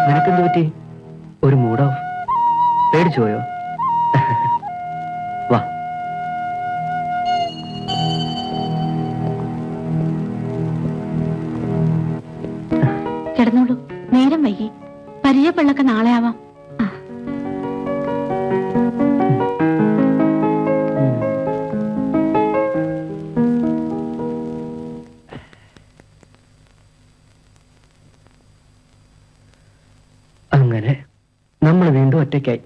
നിനക്കെന്ത് പറ്റി? ഒരു മൂഡ് ഓഫ്? പേടിച്ചു പോയോ? വാ. കിടന്നോളൂ, നേരം വൈകി. പരിചയപ്പെടലൊക്കെ നാളെ ആവാം. അങ്ങനെ നമ്മൾ വീണ്ടും ഒറ്റയ്ക്കായി.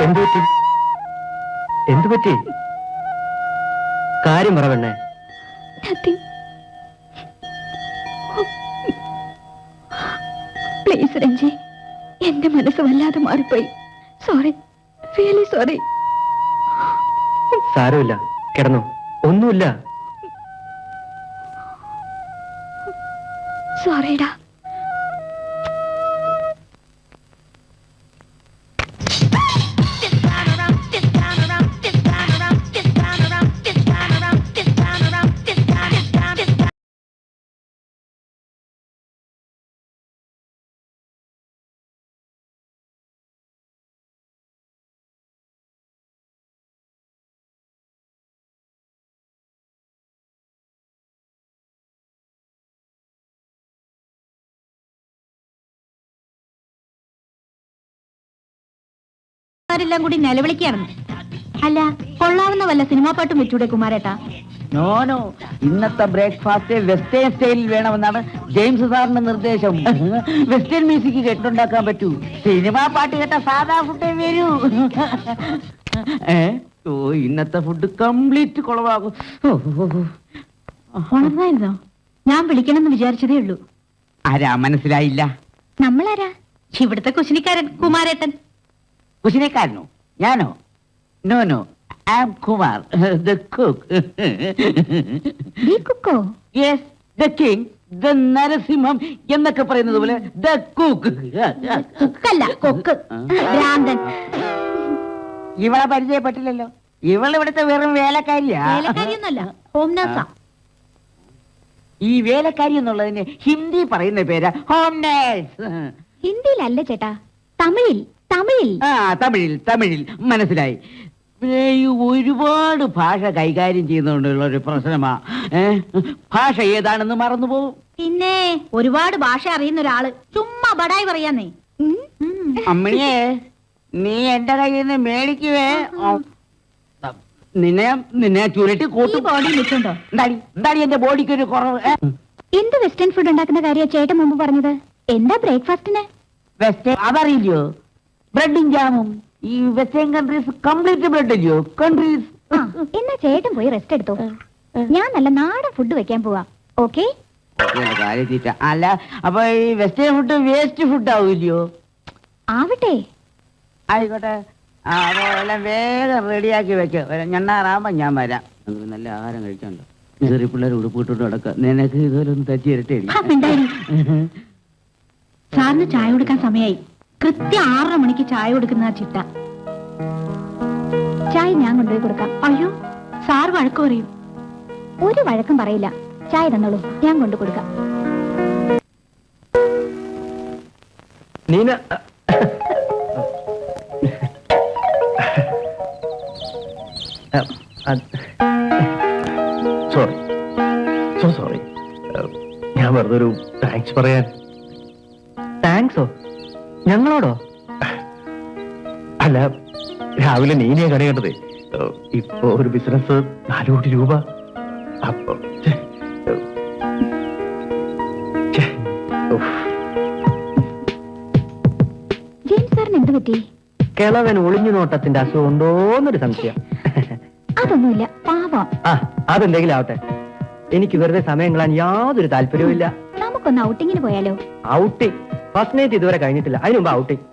എന്തുപറ്റി? എന്തുപറ്റി? കാര്യം പറ പെണ്ണേ. പ്ലീസ് രഞ്ജി, എന്റെ മനസ്സ് വല്ലാതെ മാറിപ്പോയി. Sorry, really sorry. സാരമില്ല, കിടന്നു. ഒന്നുമില്ല. സോറിടാ. െല്ലാം കൂടി നിലവിളിക്കുകയാണ്. അല്ല, കൊള്ളാവുന്ന വല്ല സിനിമാ പാട്ടും വെച്ചൂടെ കുമാരേട്ടാ? നോനോ, ഇന്നത്തെ ബ്രേക്ക്ഫാസ്റ്റ് വെസ്റ്റേൺ സ്റ്റൈലിൽ വേണമെന്നാണ് ജെയിംസ് സാറിന്റെ നിർദ്ദേശം. വെസ്റ്റേൺ മ്യൂസിക് കേട്ടുണ്ടാക്കാൻ പറ്റൂ. സിനിമാ പാട്ട് കേട്ട സാധാ ഫുഡേ വരൂ. ഓ, ഇന്നത്തെ ഫുഡ് കംപ്ലീറ്റ് കുളവാകും. ഉണർന്നായിരുന്നോ? ഞാൻ വിളിക്കണമെന്ന് വിചാരിച്ചതേ ഉള്ളൂ. ആരാ മനസ്സിലായില്ല? നമ്മളാരാ? ഇവിടുത്തെ കുശിനിക്കാരൻ കുമാരേട്ടൻ. കുശിനിക്കാരനോ? ഞാനോ? No no, I am Kumar, the cook. കുക്കോ? Yes, the king, the Narasimham എന്നൊക്കെ പറയുന്നത് പോലെ ദ കുക്ക്. കുക്കല്ല, കൊക്ക്. ഭ്രാന്തൻ. ഇവളെ പരിചയപ്പെട്ടില്ലല്ലോ. ഇവളിവിടുത്തെ വെറും വേലക്കാരിയാ. വേലക്കാരിയൊന്നല്ല, ഹോം നഴ്സാ. ഈ വേലക്കാരി എന്നുള്ളതിന് ഹിന്ദി പറയുന്ന പേരാ ഹോം നേഴ്സ്. ഹിന്ദിയിലല്ല ചേട്ടാ, തമിഴിൽ. തമിഴിൽ തമിഴിൽ മനസ്സിലായി. ഈ ഒരുപാട് ഭാഷ കൈകാര്യം ചെയ്യുന്നതുകൊണ്ടുള്ള ഒരു പ്രശ്നമാ. ഭാഷ ഏതാണെന്ന് മറന്നുപോകും. പിന്നെ ഒരുപാട് ഭാഷ അറിയുന്ന ഒരാള് ചുമ്മാ ബടായി പറയാന്നേ. അമ്മണിയെ, നീ എന്റെ കയ്യിൽ നിന്ന് മേടിക്കുവേ. നിന്നെ ചുരുട്ടി കൂട്ടി ബോഡി വെച്ചുണ്ടോ? എന്താടി എന്റെ ബോഡിക്ക് ഒരു കുറവ്? എന്ത് വെസ്റ്റേൺ ഫുഡ് ഉണ്ടാക്കുന്ന കാര്യം ചേട്ടൻ മുമ്പ് പറഞ്ഞത്? എന്താ ബ്രേക്ക്ഫാസ്റ്റിന്? വെസ്റ്റേൺ അതറിയില്ലയോ? ബ്രെഡും ജാമും. ഈ വെസ്റ്റേൺ കൺട്രീസ് കംപ്ലീറ്റ് ബ്രെഡ് അല്ലയോ കൺട്രീസ്. എന്നാ ചേട്ടൻ പോയി റെസ്റ്റ് എടുത്തോ. ഞാൻ നല്ല നാടൻ ഫുഡ് വെക്കാൻ പോവാ. ഓക്കെ? അല്ല, അപ്പൊ ഈ വെസ്റ്റേൺ ഫുഡ് വേസ്റ്റ് ഫുഡ് ആവില്ലയോ? ആവട്ടെ, ആയിക്കോട്ടെ. എല്ലാം വേഗം റെഡിയാക്കി വെക്കാം. ഞണ്ണാറാകുമ്പോ ഞാൻ വരാം. നല്ല ആഹാരം കഴിക്കാണ്ടോ? ചെറിയ പിള്ളേർ ഉടുപ്പിട്ടോണ്ട് നടക്കുക. നിനക്ക് ഇതുപോലെ ഒന്ന് തച്ചി ഇരട്ടേ. സാറിന് ചായ കൊടുക്കാൻ സമയമായി. കൃത്യം 6:30 മണിക്ക് ചായ കൊടുക്കുന്ന ചിട്ട. ചായ ഞാൻ കൊണ്ടുപോയി കൊടുക്കാം. അയ്യോ, സാർ വഴക്ക് പറയും. ഒരു വഴക്കും പറയില്ല. ചായ തന്നോളൂ, ഞാൻ കൊണ്ടു കൊടുക്കാം. Neena, sorry, so sorry. ഞാൻ വെറുതെ ഒരു താങ്ക്സ് പറയാൻ. താങ്ക്സോ? ഞങ്ങളോടോ? അല്ല, രാവിലെ നീനയെ കട കേട്ടതേ. ഇപ്പൊ ഒരു ബിസിനസ് 4 കോടി രൂപ. അപ്പൊ ജെയിംസ് സാറിന് എന്ത് പറ്റി? കിളവൻ ഒളിഞ്ഞു നോട്ടത്തിന്റെ അസുഖം ഉണ്ടോന്നൊരു സംശയം. അതൊന്നുമില്ല, പാവം. അതെന്തെങ്കിലും ആവട്ടെ. എനിക്ക് വെറുതെ സമയം കളയാൻ യാതൊരു താല്പര്യവും ഇല്ല. നമുക്കൊന്ന് ഔട്ടിങ്ങിന് പോയാലോ? ഔട്ടിങ്? ഫസ്റ്റ് നൈറ്റ് ഇതുവരെ കഴിഞ്ഞിട്ടില്ല. അതിന് മുമ്പ് ഔട്ടിങ്?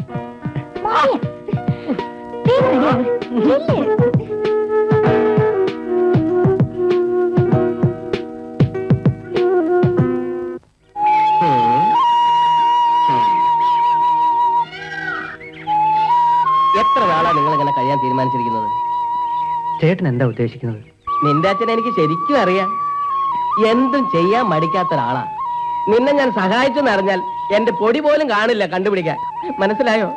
എത്ര നാളാ നിങ്ങൾ ഇങ്ങനെ കഴിയാൻ തീരുമാനിച്ചിരിക്കുന്നത്? ചേട്ടൻ എന്താ ഉദ്ദേശിക്കുന്നത്? നിന്റെ അച്ഛനെ എനിക്ക് ശരിക്കും അറിയാം. എന്തും ചെയ്യാൻ മടിക്കാത്ത ഒരാളാ. നിന്നെ ഞാൻ സഹായിച്ചെന്ന് അറിഞ്ഞാൽ എന്റെ പൊടി പോലും കാണില്ല കണ്ടുപിടിക്കാൻ. മനസ്സിലായോ?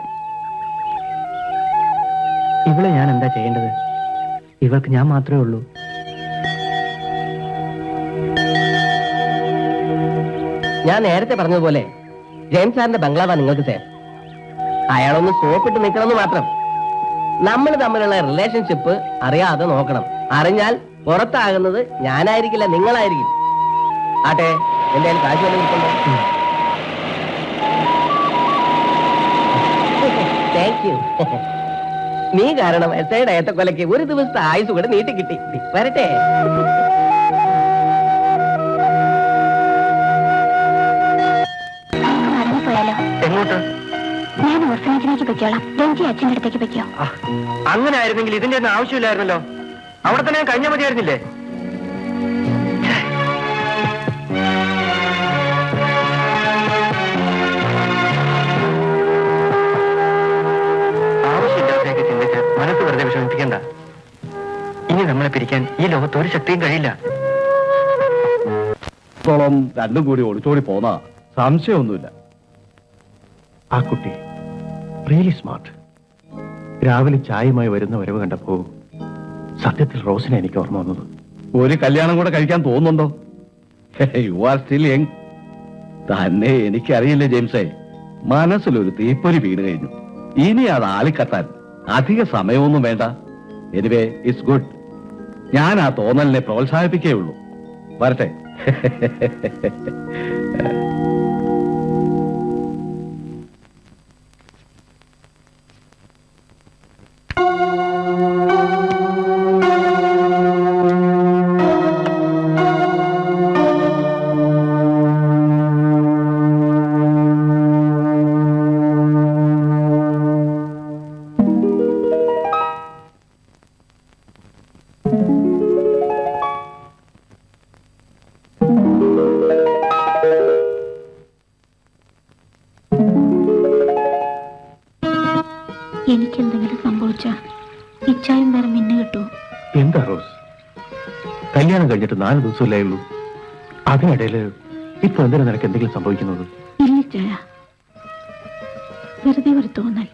ഇവളെ ഞാൻ എന്താ ചെയ്യേണ്ടത്? ഇവൾക്ക് ഞാൻ മാത്രമേ ഉള്ളൂ. ഞാൻ നേരത്തെ പറഞ്ഞതുപോലെ ജെയിംസ് സാറിന്റെ ബംഗ്ലാവാ നിങ്ങൾക്ക് സേഫ്. അയാളൊന്ന് സോപ്പിട്ട് നിൽക്കണമെന്ന് മാത്രം. നമ്മൾ തമ്മിലുള്ള റിലേഷൻഷിപ്പ് അറിയാതെ നോക്കണം. അറിഞ്ഞാൽ പുറത്താകുന്നത് ഞാനായിരിക്കില്ല, നിങ്ങളായിരിക്കും. ആട്ടെ, എന്റെ കയ്യിൽ കാശ് വല്ലതും ഇരിപ്പുണ്ടോ? Thank you. നീ കാരണം എസ്ഐയുടെ ഏത്തക്കൊലയ്ക്ക് ഒരു ദിവസത്തെ ആയുസ് കൂടെ നീട്ടി കിട്ടി. വരട്ടെ. പോയാലോ? എങ്ങോട്ട്? ഞാൻ ഓർഫനേജിലേക്ക് പൊയ്ക്കോളാം. രഞ്ജി അച്ഛൻ്റെ അടുത്തേക്ക് പൊയ്ക്കോ. അങ്ങനെ ആയിരുന്നെങ്കിൽ ഇതിന്റെ ഒന്നും ആവശ്യമില്ലായിരുന്നല്ലോ. അവിടെ തന്നെ ഞാൻ കഴിഞ്ഞ മതിയായിരുന്നില്ലേ? ആവശ്യമില്ലാത്തതൊക്കെ ചിന്തിച്ച് മനസ്സ് വെറുതെ വിഷമിപ്പിക്കണ്ട. ഇനി നമ്മളെ പിരിക്കാൻ ഈ ലോകത്ത് ഒരു ശക്തിയും കഴിയില്ല. രണ്ടും കൂടി ഓടിച്ചോടി പോന്നാ സംശയമൊന്നുമില്ല. ആ കുട്ടി റിയലി സ്മാർട്ട്. രാവിലെ ചായയുമായി വരുന്ന വരവ് കണ്ടപ്പോ സത്യത്തിൽ റോസിനെ എനിക്ക് ഓർമ്മ വന്നത്. ഒരു കല്യാണം കൂടെ കഴിക്കാൻ തോന്നുന്നുണ്ടോ? You are still young. തന്നെ എനിക്കറിയില്ലേ ജെയിംസേ, മനസ്സിലൊരു തീപ്പൊരി വീണ് കഴിഞ്ഞു. ഇനി അത് ആളിക്കത്താൻ അധിക സമയമൊന്നും വേണ്ട. Anyway it's good. ഞാൻ ആ തോന്നലിനെ പ്രോത്സാഹിപ്പിക്കേ ഉള്ളൂ. വരട്ടെ. എനിക്കെന്തെങ്കിലും സംഭവിച്ച ഇച്ചായും വേറെ മിന്നു കിട്ടുമോ? എന്താ റോസ്, കല്യാണം കഴിഞ്ഞിട്ട് 4 ദിവസമല്ലേ ഉള്ളൂ. അതിനിടയില് ഇപ്പൊ എന്തിനാ നിനക്ക് എന്തെങ്കിലും സംഭവിക്കുന്നത്? ഇല്ല ചായ, വെറുതെ ഒരു തോന്നൽ.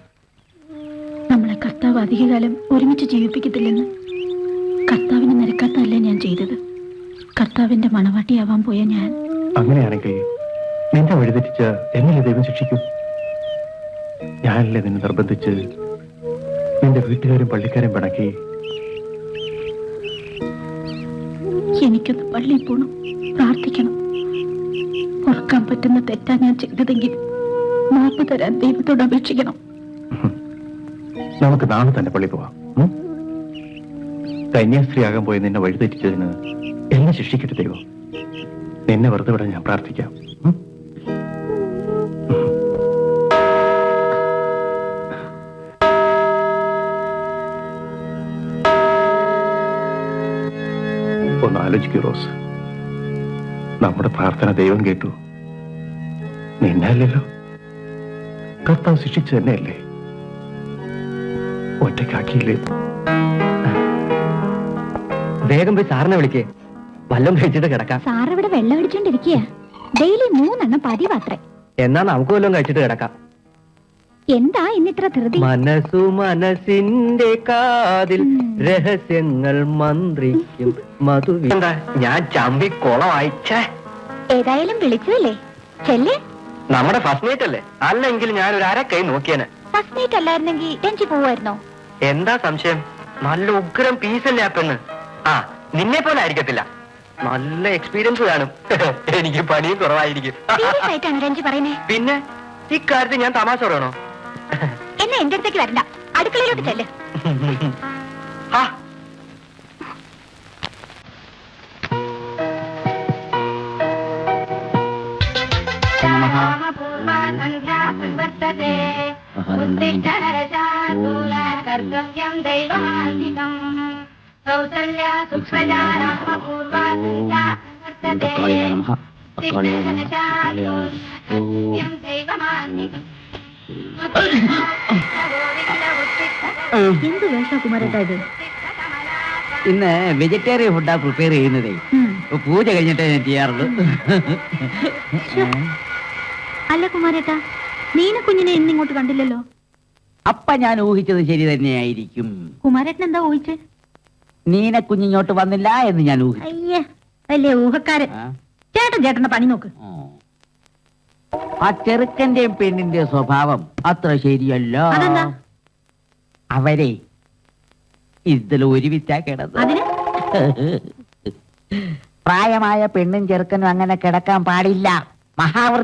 നമ്മളെ കർത്താവ് അധികകാലം ഒരുമിച്ച് ജീവിപ്പിക്കത്തില്ലെന്ന്. കർത്താവിന് നിരക്കാത്തല്ലേ ഞാൻ ചെയ്തത്. കർത്താവിന്റെ മണവാട്ടിയാവാൻ പോയ ഞാൻ. അങ്ങനെയാണെങ്കിൽ നിന്റെ വഴിതെറ്റിച്ച എന്നല്ലേ ദൈവം ശിക്ഷിക്കും? ഞാനല്ലേ നിന്നെ നിർബന്ധിച്ച് നിന്റെ വീട്ടുകാരും പള്ളിക്കാരും പിണക്കി. എനിക്കൊന്ന് പള്ളിയിൽ പോകണം, പ്രാർത്ഥിക്കണം. ഓർക്കാൻ പറ്റുന്ന തെറ്റാ ഞാൻ ചെയ്തതെങ്കിൽ മാപ്പ് തരാൻ ദൈവത്തോട് അപേക്ഷിക്കണം. നമുക്ക് നാളെ തന്നെ പള്ളി പോവാം. കന്യാസ്ത്രീയാകാൻ പോയി നിന്നെ വഴിതെറ്റിച്ചതിന് എന്നെ ശിക്ഷിക്കട്ടെ ദൈവം. നിന്നെ വെറുതെ വിടാൻ ഞാൻ പ്രാർത്ഥിക്കാം. ഒന്ന് ആലോചിക്കൂ റോസ്, നമ്മുടെ പ്രാർത്ഥന ദൈവം കേട്ടു. നിന്നല്ലല്ലോ, കർത്താവ് ശിക്ഷിച്ചു തന്നെയല്ലേ. ഒറ്റക്കാക്കിയില്ലേ? വേഗം പോയി സാറിനെ വിളിക്കേ, വല്ലതും കഴിച്ചിട്ട് കിടക്കാം. സാർ ഇവിടെ വെള്ളം അടിച്ചോണ്ടിരിക്കുക. ഡെയിലി 3 എണ്ണം പതിവാത്രേ. എന്നാ നമുക്ക് വല്ലതും കഴിച്ചിട്ട് കിടക്കാം. എന്താ ഇന്നിത്ര ധൃതി? മനസ്സു മനസ്സിന്റെ കാതിൽ രഹസ്യങ്ങൾ മന്ത്രിക്കും മധു. എന്താ ഞാൻ ചമ്പി കുളം വായിച്ചേ? ഏതായാലും വിളിച്ചതല്ലേ, ചെല്ലേ. നമ്മുടെ ഫസ്റ്റ് നൈറ്റ് അല്ലേ? അല്ലെങ്കിൽ ഞാൻ ഒരു കൈ നോക്കിയേനെ. ഫസ്റ്റ് നൈറ്റ് അല്ലായിരുന്നെങ്കിൽ രഞ്ജി പോവായിരുന്നോ? എന്താ സംശയം? നല്ല ഉഗ്രം പീസല്ലേ ആ പെണ്ണ്. ആ, നിന്നെ പോലെ ആയിരിക്കത്തില്ല, നല്ല എക്സ്പീരിയൻസ് കാണും. എനിക്ക് പണിയും കുറവായിരിക്കും. സീരിയസ് ആയിട്ടാണ് രഞ്ജി പറയുന്നേ? പിന്നെ ഇക്കാര്യത്തിൽ ഞാൻ തമാശ പറയണോ? എന്നെ എന്റെ അടുത്തേക്ക് വരണ്ട, അടുക്കളയിലോട്ട് ചെല്ല്. എന്ത് വേഷ കുമാരേട്ടാ ഇത്? ഇന്ന് വെജിറ്റേറിയൻ ഫുഡാ പ്രിപ്പയർ ചെയ്യുന്നതേ. ഉം. ഇപ്പൊ പൂജ കഴിഞ്ഞിട്ടേ ഞാൻ ചെയ്യാറുള്ളൂ. അല്ല കുമാരേട്ടാ, നീന കുഞ്ഞിനെ ഇന്ന് ഇങ്ങോട്ട് കണ്ടില്ലല്ലോ. അപ്പ ഞാൻ ഊഹിച്ചത് ശരി തന്നെയായിരിക്കും. കുമാരേട്ടൻ എന്താ ഊഹിച്ചേ? നീന കുഞ്ഞിങ്ങോട്ട് വന്നില്ല എന്ന് ഞാൻ ഊഹിച്ചു. അയ്യേ, വലിയ ഊഹക്കാരൻ. ആ? ചേട്ടന്റെ പണി നോക്ക്. ഓ. ആ ചെറുക്കന്റെയും പെണ്ണിന്റെ സ്വഭാവം അത്ര ശരിയല്ല. അതെന്താ? അവരെ ഇതിൽ ഒരുമിച്ചാ കിടന്നത്. അതിന് പ്രായമായ പെണ്ണും ചെറുക്കനും അങ്ങനെ കിടക്കാൻ പാടില്ല. മഹാവൃത്തി